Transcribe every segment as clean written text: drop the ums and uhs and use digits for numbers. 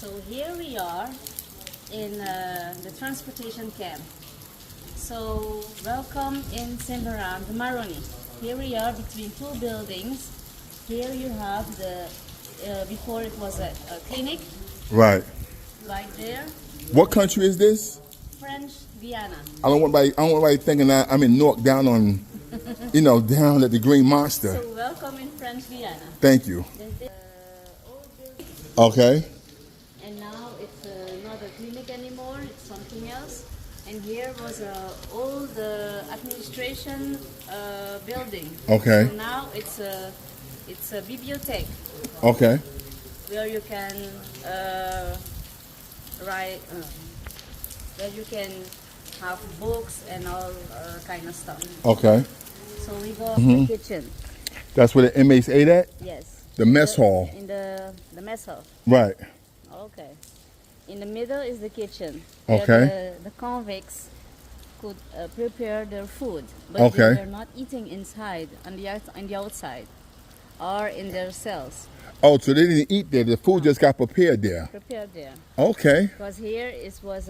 So here we are in the transportation camp. So welcome in Simbaram, the Maroni. Here we are between two buildings. Here you have the, before it was a clinic. Right. Right there. What country is this? French Guiana. I don't want anybody thinking that I'm in Newark down on, down at the Green Monster. So welcome in French Guiana. Thank you. Old building. Okay. And now it's not a clinic anymore, it's something else. And here was a old administration building. Okay. So now it's a bibliothèque Okay. where you can write, where you can have books and all kind of stuff. Okay. So we go to the kitchen. That's where the inmates ate at? Yes. The mess hall. In the mess hall. Right. Okay. In the middle is the kitchen. Okay. Where the convicts could prepare their food, but Okay. they were not eating inside on the outside or in their cells. Oh, so they didn't eat there. The food just got prepared there. Prepared there. Okay. Because here it was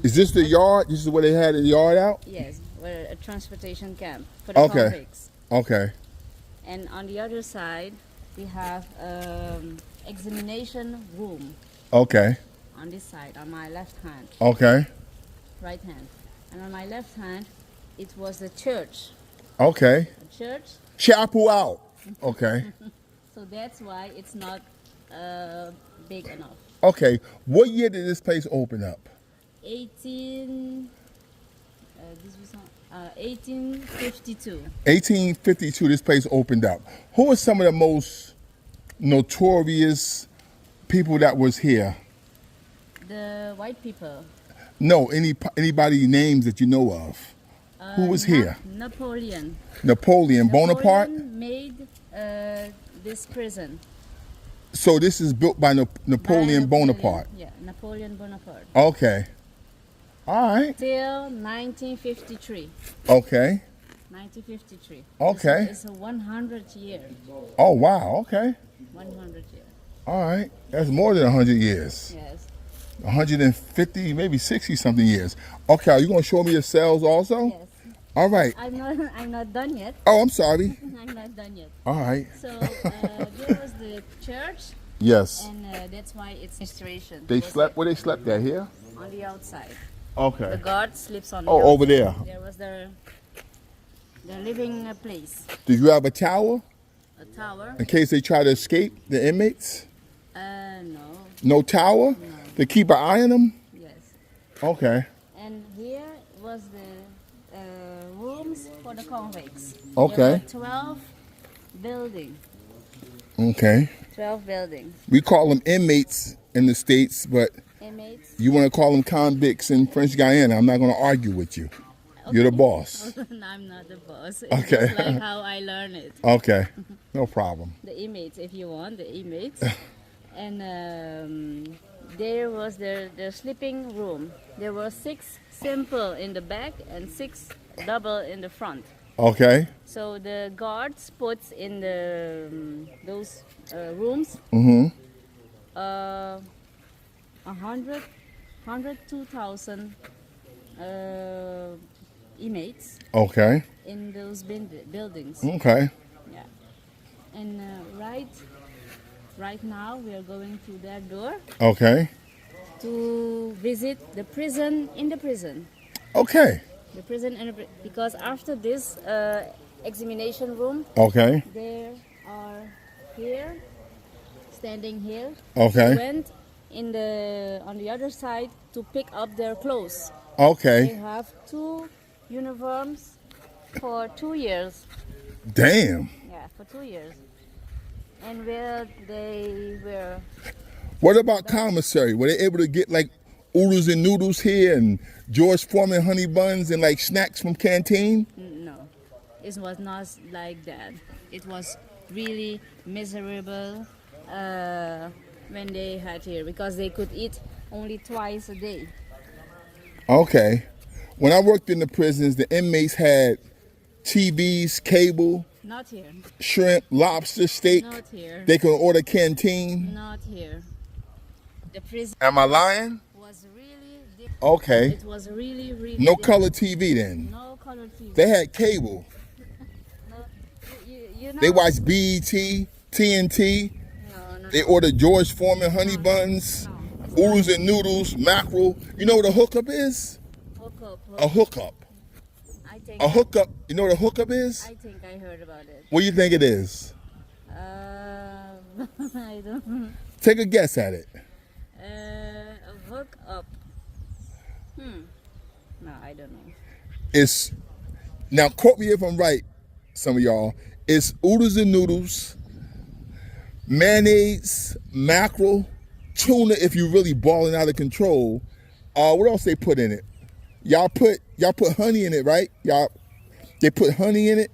Is this the yard? This is where they had the yard out? yes, a transportation camp for the Okay. convicts. Okay. And on the other side we have examination room Okay. on this side, on my left hand. Okay. Right hand. And on my left hand, it was the church. Okay. The church. Chapel out. Okay. So that's why it's not big enough. Okay. What year did this place open up? 1852. 1852, this place opened up. Who are some of the most notorious people that was here? The white people. No, anybody names that you know of? Who was here? Napoleon. Napoleon Bonaparte? Napoleon made this prison. So this is built by Napoleon Bonaparte. Yeah, Napoleon Bonaparte. Okay. All right. Till 1953. Okay. 1953. Okay. It's a 100 year. Oh, wow. Okay. 100 year. All right. That's more than 100 years. Yes. 150, maybe 60 something years. Okay. Are you going to show me your cells also? Yes. All right. I'm not done yet. Oh, I'm sorry. I'm not done yet. All right. So there was the church, Yes. and that's why it's administration. They slept, where they slept at here? On the outside. Okay. The guard sleeps on the Oh, outside. over there. There was their living place. Did you have a tower A tower. in case they try to escape, the inmates? No. No tower? No. To keep an eye on them? Yes. Okay. And here was the rooms for the convicts. Okay. There were 12 buildings. Okay. 12 buildings. We call them inmates in the States, but Inmates. you want to call them convicts in French Guiana. I'm not going to argue with you. You're the boss. I'm not the boss. It's Okay. just like how I learn it. Okay. No problem. The inmates, if you want, the inmates. And there was their sleeping room. There were 6 simple in the back and 6 double in the front. Okay. So the guards puts in the those rooms 102,000 inmates Okay. in those buildings. Okay. Yeah. And right now we are going to that door Okay. to visit the prison in the prison. Okay. The prison because after this examination room, Okay. there are here, standing here. Okay. Went on the other side to pick up their clothes. They Okay. have 2 uniforms for 2 years. Damn. Yeah, for 2 years. And where they were. What about commissary? Were they able to get like oodles and noodles here and George Foreman honey buns and like snacks from canteen? No, it was not like that. It was really miserable when they had here because they could eat only twice a day. Okay. When I worked in the prisons, the inmates had TVs, cable, Not here. shrimp, lobster, steak. Not here. They could order canteen. Not here. the prison Am I lying? was really different. Okay. It was really, really No different. color TV then. No color TV. They had cable. No, you know. They watched BET, TNT. No. They ordered George Foreman honey buns, oodles and noodles, mackerel. You know what a hookup is? Hook A up. hookup. I think. A hookup. You know what a hookup is? I think I heard about it. What do you think it is? I don't. Take a guess at it. A hook up. No, I don't know. It's, now quote me if I'm right, some of y'all. It's oodles and noodles, mayonnaise, mackerel, tuna if you're really balling out of control. What else they put in it? Y'all put honey in it, right? They put honey in it.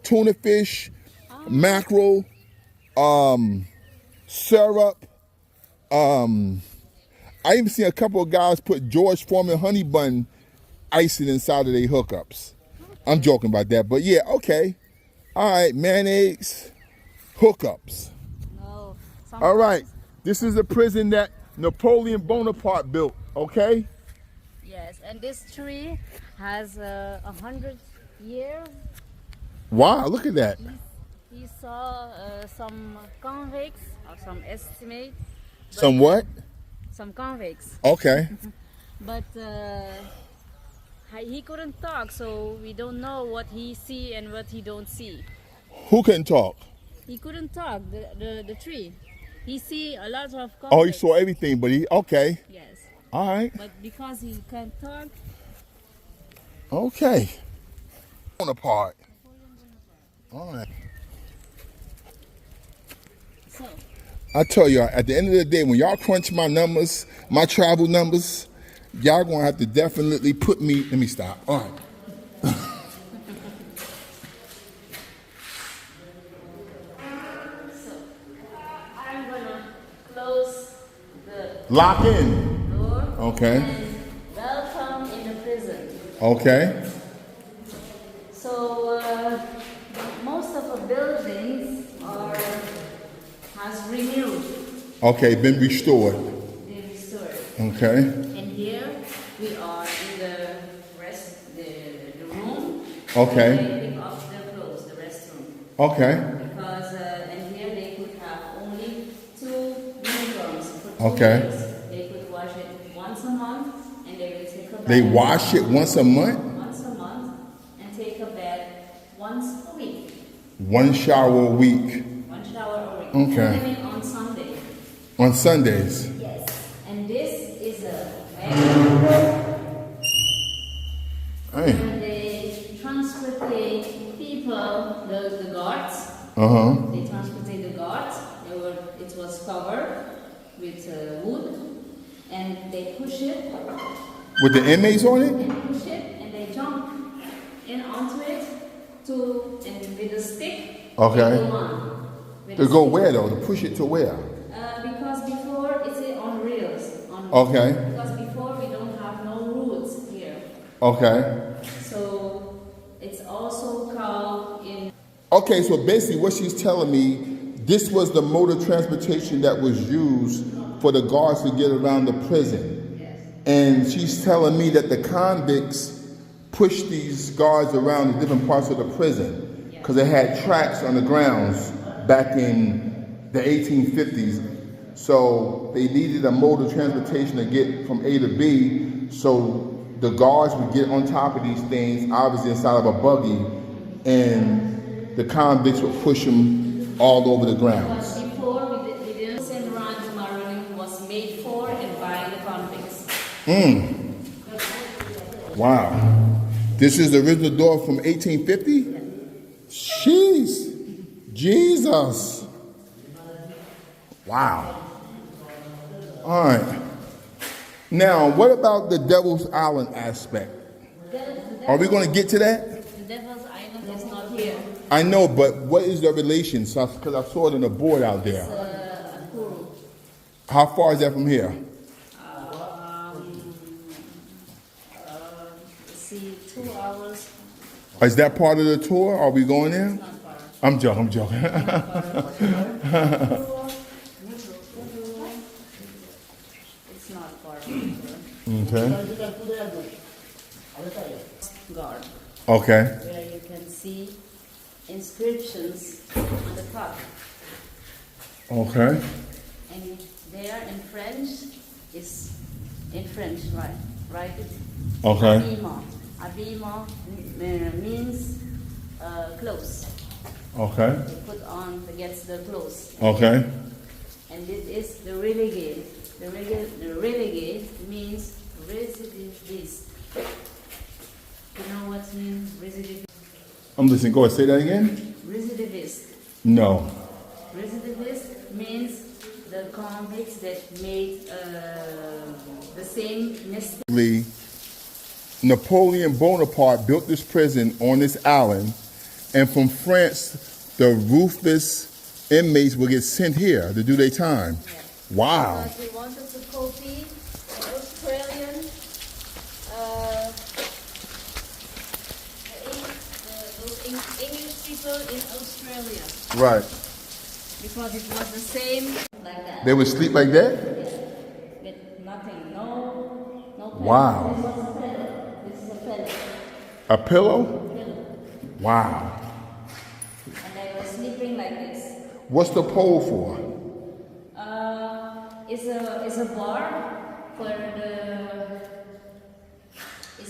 Tuna fish, mackerel, syrup. I even seen a couple of guys put George Foreman honey bun icing inside of their hookups. I'm joking about that, but yeah, okay. All right, mayonnaise, hookups. No. All right, this is the prison that Napoleon Bonaparte built, okay? Yes, and this tree has 100 years. Wow, look at that. He saw some convicts or some estimate. Some what? Some convicts, Okay. but he couldn't talk, so we don't know what he see and what he don't see. Who can talk? He couldn't talk. The tree. He see a lot of convicts. Oh, he saw everything, but okay. Yes, All right. but because he can't talk. Okay. Bonaparte. All right. So. I tell y'all, at the end of the day, when y'all crunch my numbers, my travel numbers, y'all gonna have to definitely put me, let me stop. All right. I'm gonna close the Lock in. door. Okay. And welcome in the prison. Okay. So most of the buildings has renewed. Okay, been restored. They restored. Okay. And here we are in the room. Okay. They pick up the clothes, the restroom. Okay. Because and here they could have only 2 uniforms for 2 Okay. days. They could wash it once a month, and they will take a bath. They wash it once a month? Once a month, and take a bath once a week. One shower a week. One shower a week. Okay. And even on Sunday. On Sundays. Yes. And this is a Hey. and they transportate people, the guards. Uh-huh. They transported the guards. It was covered with wood, and they push it. With the inmates on it? And push it, and they jump in onto it and with a stick. Okay. They go on. With To a go stick. where though? To push it to where? Because before it's on rails. Okay. Because before we don't have no roads here. Okay. So it's also called in. Okay, so basically what she's telling me, this was the mode of transportation that was used for the guards to get around the prison. Yes. And she's telling me that the convicts pushed these guards around the different parts of the prison because they had tracks on the grounds back in the 1850s. So they needed a mode of transportation to get from A to B, so the guards would get on top of these things, obviously inside of a buggy, and the convicts would push them all over the grounds. But before we didn't send around to Maroni was made for and by the convicts. Wow. This is the original door from 1850? Jeez. Jesus. Wow. All right. Now, what about the Devil's Island aspect? Are we going to get to that? The Devil's Island is not here. I know, but what is the relation? Because I saw it on the board out there. Kuru. How far is that from here? Let's see, 2 hours. Is that part of the tour? Are we going there? Not far. I'm joking. for emperor. Okay. Guard, Okay. where you can see inscriptions on the top. Okay. And there in French is in French, right? Right? Okay. Habillement. Habillement means clothes. Okay. They put on against the clothes. Okay. And this is the relegate. The relegate means recidivist. You know what means recidivist? I'm listening. Go ahead. Say that again. Recidivist. No. Recidivist means the convicts that made the same mistake. Napoleon Bonaparte built this prison on this island, and from France, the ruthless inmates will get sent here to do their time. Yeah. Wow. Because they wanted to copy the Australian, those English people in Australia. Right. Because it was the same like that. They would sleep like that? With nothing, no pillow. Wow. This was a pillow. This is a pillow. A pillow? Pillow. Wow. And they were sleeping like this. What's the pole for? It's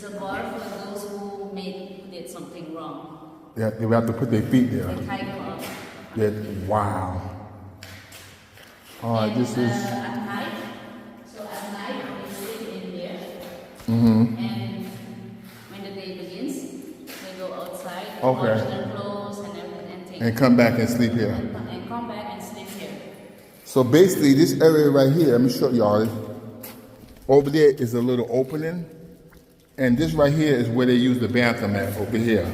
a bar for those who did something wrong. Yeah, they would have to put their feet there. They tie them up. Yeah, wow. All right, this is. At night, they sleep in here. And when the day begins, they go outside, Okay. wash their clothes and everything, And come back and sleep here. and come back and sleep here. So basically, this area right here, let me show y'all. Over there is a little opening, and this right here is where they use the bathroom at, over here.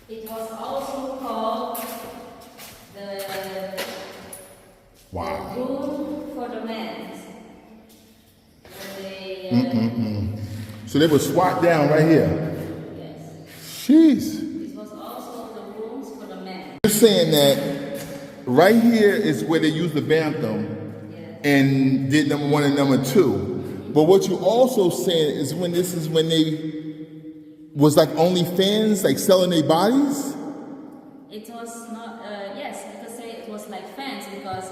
It was also called the Wow. room for the men. They, So they would squat down right here. yes. Jeez. This was also the rooms for the men. You're saying that right here is where they use the bathroom, and did number one and number two. But what you also saying is when this is when they was like OnlyFans, like selling their bodies? It was not, yes, you could say it was like fans because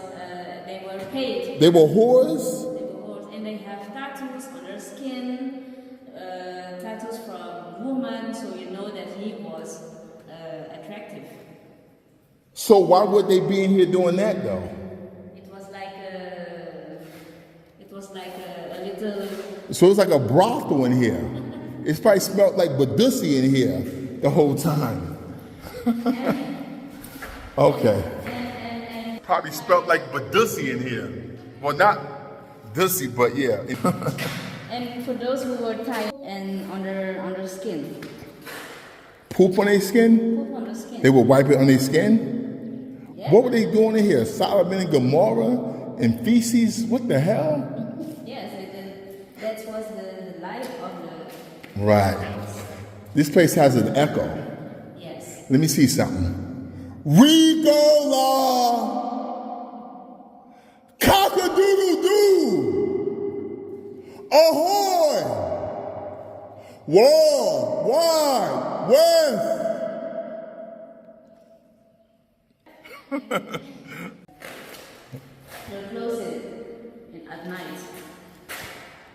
they were paid. They were whores? They were whores, and they have tattoos on their skin, tattoos from women, so you know that he was attractive. So why would they be in here doing that though? It was like a little. So it's like a brothel in here. It's probably smelled like Badusi in here the whole time. Okay. Probably smelled like Badusi in here. Well, not Dussy, but yeah. And for those who were tired and on their skin, Poop on their skin? poop on the skin. They would wipe it on their skin? Yeah. What were they doing in here? Solomon and Gomorrah and feces? What the hell? Yes, that was the life of the. Right. This place has an echo. Yes. Let me see something. Rigola! Cock-a-doodle-doo! Ahoy! War, wide, west! They're closed at night.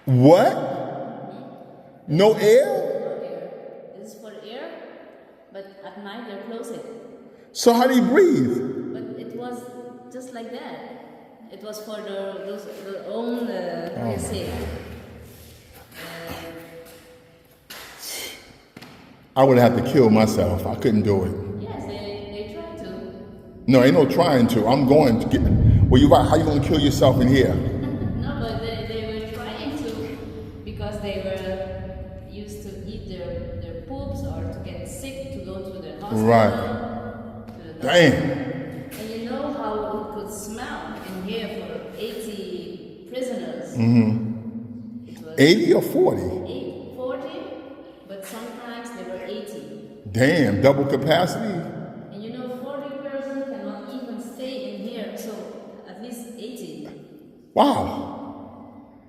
What? No air? For air. This is for air, but at night they're closed. So how do you breathe? But it was just like that. It was for their own, how do you say? I would have to kill myself. I couldn't do it. Yes, they tried to. No, ain't no trying to. I'm going to get. Well, you're right. How you gonna kill yourself in here? No, but they were trying to because they were used to eat their poops or to get sick to go to the hospital. Right. To the doctor. Damn. And you know how it could smell in here for 80 prisoners. It was 80 or 40? 40, but sometimes they were 80. Damn, double capacity? And you know, 40 persons cannot even stay in here, so at least 80. Wow.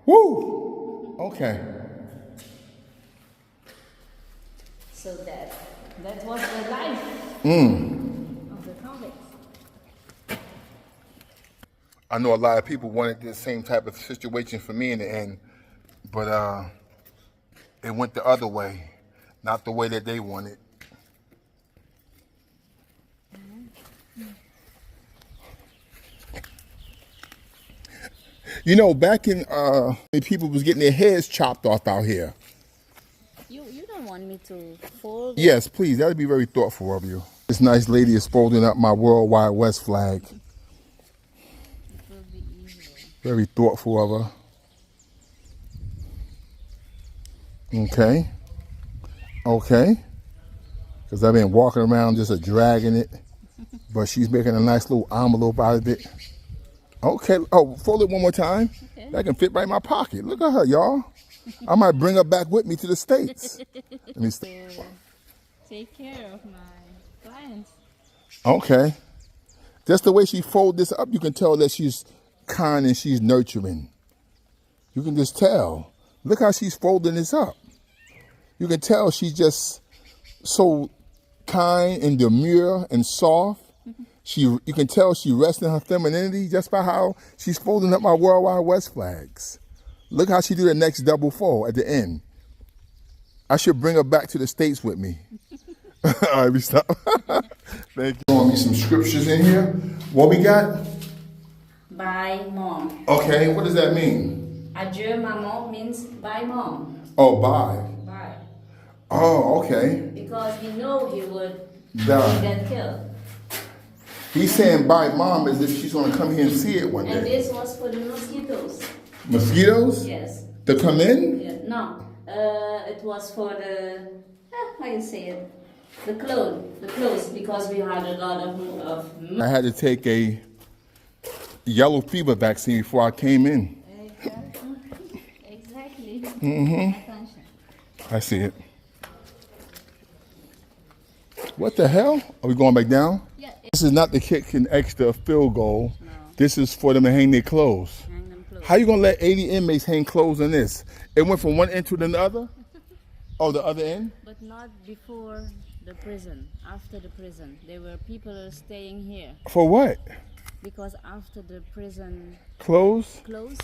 Woo! Okay. So that was the life of the convicts. I know a lot of people wanted the same type of situation for me in the end, but it went the other way, not the way that they wanted. You know, back in people was getting their heads chopped off out here. You don't want me to fold? Yes, please. That would be very thoughtful of you. This nice lady is folding up my World Wide West flag. It will be easier. Very thoughtful of her. Okay. Okay. Because I've been walking around just dragging it. But she's making a nice little envelope out of it. Okay. Oh, fold it one more time. Okay. That can fit right in my pocket. Look at her, y'all. I might bring her back with me to the States. Let me Take care of my clients. Okay. Just the way she fold this up, you can tell that she's kind and she's nurturing. You can just tell. Look how she's folding this up. You can tell she's just so kind and demure and soft. You can tell she rests in her femininity just by how she's folding up my World Wide West flags. Look how she do the next double fold at the end. I should bring her back to the States with me. All right, we stop. Thank you. Want me some scriptures in here? What we got? Bye, mom. Okay, what does that mean? Adieu, maman means bye, mom. Oh, bye. Bye. Oh, okay. Because he know he would Die. get killed. He's saying bye, mom, as if she's going to come here and see it one And day. this was for the mosquitoes. Mosquitoes? Yes. To come in? Yeah. No. It was for the how you say it? The clothes, because we had a lot of I had to take a yellow fever vaccine before I came in. Exactly. Attention. I see it. What the hell? Are we going back down? Yeah. This is not to kick an extra field goal. No. This is for them to hang their clothes. Hang them close. How you gonna let 80 inmates hang clothes on this? It went from one end to the other? Oh, the other end? But not before the prison. After the prison, there were people staying here For what? because after the prison Clothes? closed,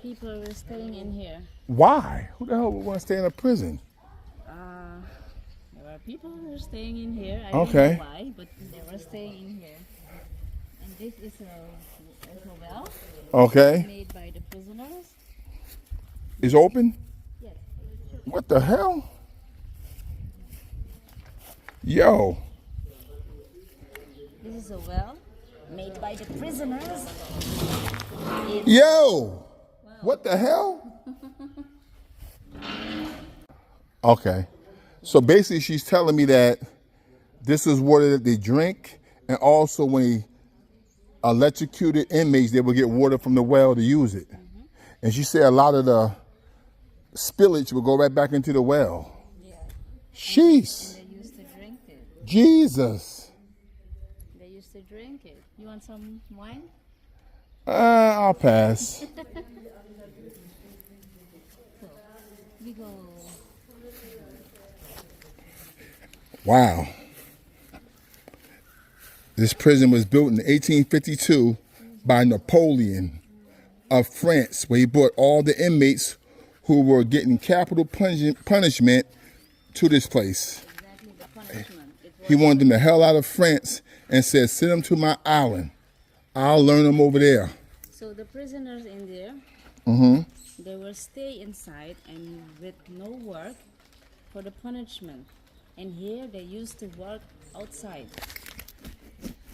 people were staying in here. Why? Who the hell would want to stay in a prison? There were people who were staying in here. I Okay. don't know why, but they were staying in here. And this is a well Okay. made by the prisoners. It's open? Yes. What the hell? Yo. This is a well made by the prisoners. Yo. What the hell? Okay. So basically she's telling me that this is water that they drink, and also when they electrocuted inmates, they would get water from the well to use it. And she said a lot of the spillage would go right back into the well. Yeah. Jeez. They used to drink it. Jesus. They used to drink it. You want some wine? I'll pass. We go. Wow. This prison was built in 1852 by Napoleon of France, where he brought all the inmates who were getting capital punishment to this place. Exactly the punishment. It was He wanted them the hell out of France and said, send them to my island. I'll learn them over there. so the prisoners in there, they will stay inside and with no work for the punishment. And here they used to work outside.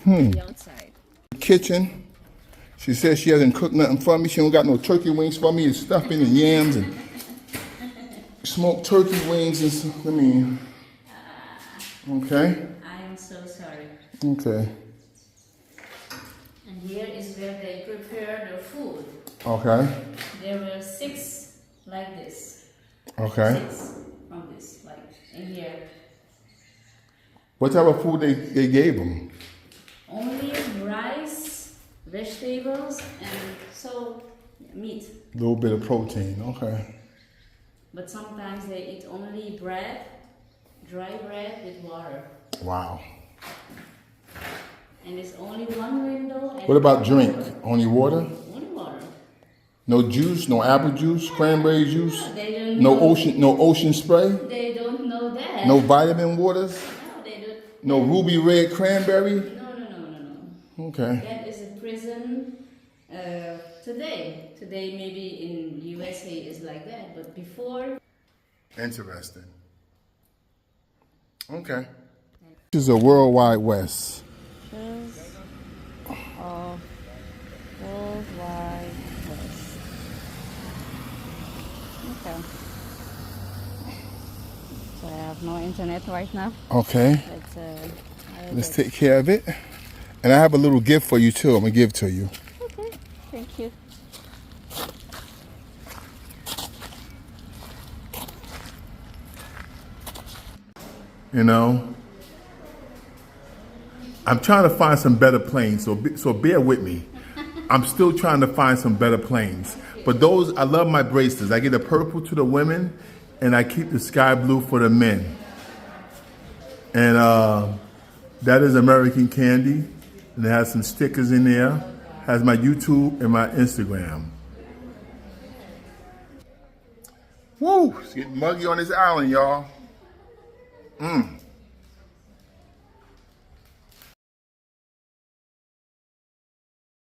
The outside. Kitchen. She says she hasn't cooked nothing for me. She don't got no turkey wings for me. It's stuffing and yams and smoked turkey wings and stuff. Okay. I am so sorry. Okay. And here is where they prepare the food. Okay. There were 6 like this. Okay. 6 from this, like in here. What type of food they gave them? Only rice, vegetables, and so meat. A little bit of protein, okay. But sometimes they eat only bread, dry bread with water. Wow. And there's only one window. And What about drink? Only water? Only water. No juice, no apple juice, cranberry juice? No, they don't No know. ocean spray? They don't know that. No vitamin waters? No, they don't. No ruby red cranberry? No. Okay. That is a prison today. Today maybe in USA is like that, but before. Interesting. Okay. This is a worldwide west. Worldwide West. Okay. So I have no internet right now. Okay. But, let's take care of it. And I have a little gift for you too. I'm gonna give to you. Okay. Thank you. You know, I'm trying to find some better planes, so bear with me. I'm still trying to find some better planes. But those, I love my bracelets. I get the purple to the women, and I keep the sky blue for the men. And that is American Candy, and it has some stickers in there. Has my YouTube and my Instagram. Woo! It's getting muggy on this island, y'all.